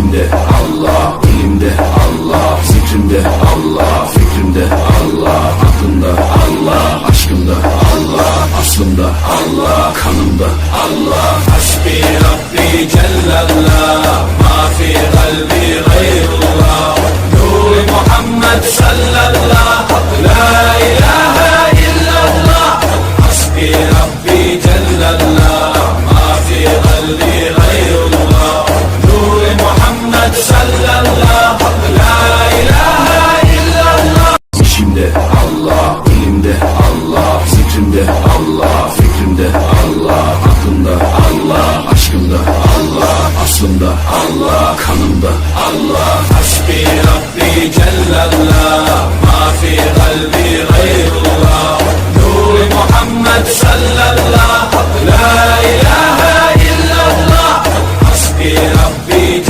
İçimde Allah, elimde Allah, zikrimde Allah, fikrimde Allah, aklımda Allah, aşkımda Allah, aslımda Allah, kanımda Allah. Hasbi Rabbi Cellallah, ma fi kalbi gayrullah, Nur Muhammed sallallah, la ilahe illallah. Hasbi Rabbi Cellallah, ma fi kalbi gayrullah, Nur Muhammed sallallah, la ilahe illallah. İçimde Allah, elimde Allah, zikrimde Allah, fikrimde Allah, aklımda Allah, aşkımda Allah, aslımda Allah, kanımda Allah. Hasbi Rabbi Cellallah, ma fi kalbi gayrullah, Nur Muhammed sallallah, la ilahe